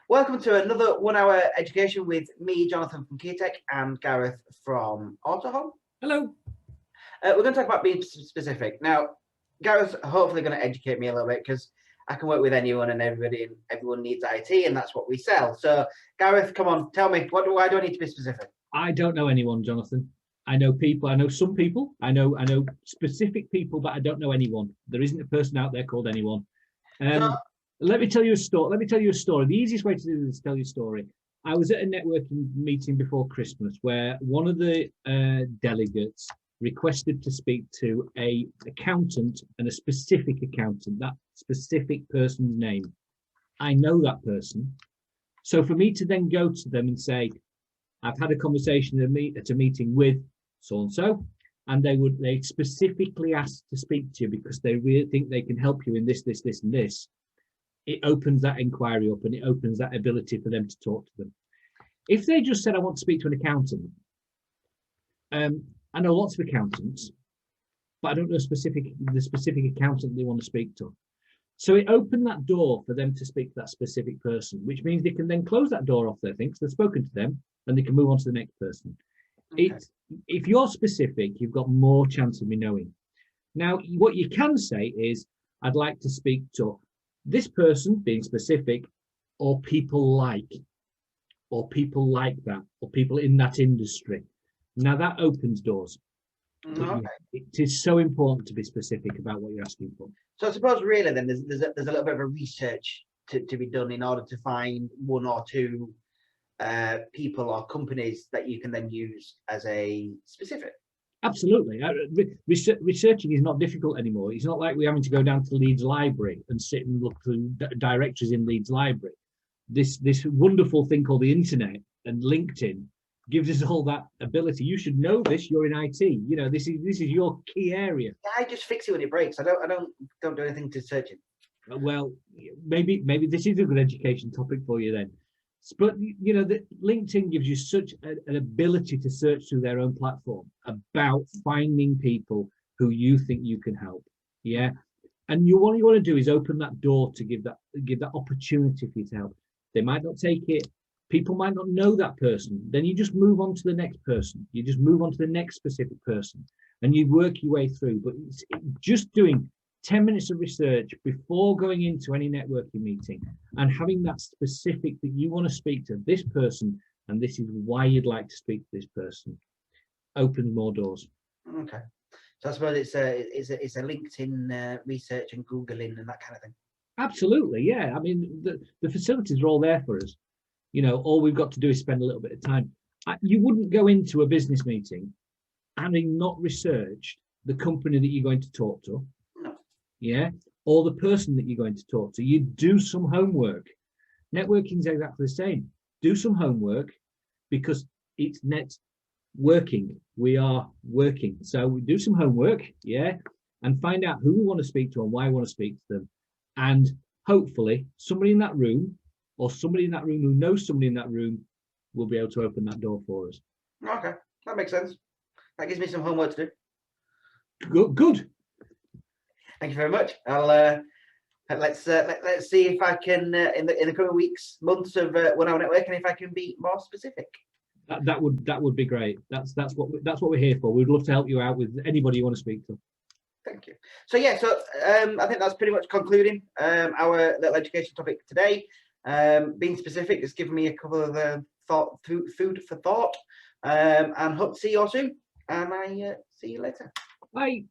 Welcome to another 1 hour education with me, Jonathan from KeyTech, and Gareth from AutoHome. Hello. We're going to talk about being specific. Now, Gareth's hopefully going to educate me a little bit because I can work with anyone and everybody, and everyone needs IT, and that's what we sell. So, Gareth, come on, tell me, why do I need to be specific? I don't know anyone, Jonathan. I know people. I know some people. I know specific people, but I don't know anyone. There isn't a person out there called anyone. Let me tell you a story. The easiest way to do this is tell you a story. I was at a networking meeting before Christmas where one of the delegates requested to speak to an accountant and a specific accountant, that specific person's name. I know that person. So for me to then go to them and say, I've had a conversation at a meeting with so-and-so, and they specifically asked to speak to you because they really think they can help you in this, and this. It opens that inquiry up and it opens that ability for them to talk to them. If they just said, I want to speak to an accountant, I know lots of accountants, but I don't know the specific accountant they want to speak to. So it opened that door for them to speak to that specific person, which means they can then close that door off their things. They've spoken to them and they can move on to the next person. Okay. If you're specific, you've got more chance of me knowing. Now, what you can say is, I'd like to speak to this person, being specific, or people like that, or people in that industry. Now that opens doors. Okay. It is so important to be specific about what you're asking for. So I suppose really then there's a little bit of a research to be done in order to find one or two people or companies that you can then use as a specific. Absolutely. Researching is not difficult anymore. It's not like we're having to go down to Leeds Library and sit and look through directories in Leeds Library. This wonderful thing called the internet and LinkedIn gives us all that ability. You should know this. You're in IT. You know, this is your key area. I just fix it when it breaks. I don't do anything to search it. Well, maybe this is a good education topic for you then. But you know, LinkedIn gives you such an ability to search through their own platform about finding people who you think you can help. Yeah, and what you want to do is open that door to give that opportunity for you to help. They might not take it. People might not know that person. Then you just move on to the next person. You just move on to the next specific person, and you work your way through. But it's just doing 10 minutes of research before going into any networking meeting and having that specific that you want to speak to this person and this is why you'd like to speak to this person opens more doors. Okay, so I suppose it's a LinkedIn research and Googling and that kind of thing. Absolutely, yeah. I mean, the facilities are all there for us. You know, all we've got to do is spend a little bit of time. You wouldn't go into a business meeting having not researched the company that you're going to talk to. Yeah, or the person that you're going to talk to. You do some homework. Networking is exactly the same. Do some homework because it's networking. We are working. So we do some homework, yeah, and find out who we want to speak to and why we want to speak to them. And hopefully somebody in that room or somebody in that room who knows somebody in that room will be able to open that door for us. Okay, that makes sense. That gives me some homework to do. Good. Thank you very much. I'll let's see if I can in the coming weeks, months of 1 hour networking, if I can be more specific. That would be great. That's what we're here for. We'd love to help you out with anybody you want to speak to. Thank you. So yeah, I think that's pretty much concluding our little education topic today. Being specific has given me a couple of food for thought, and hope to see you all soon. And I see you later. Bye.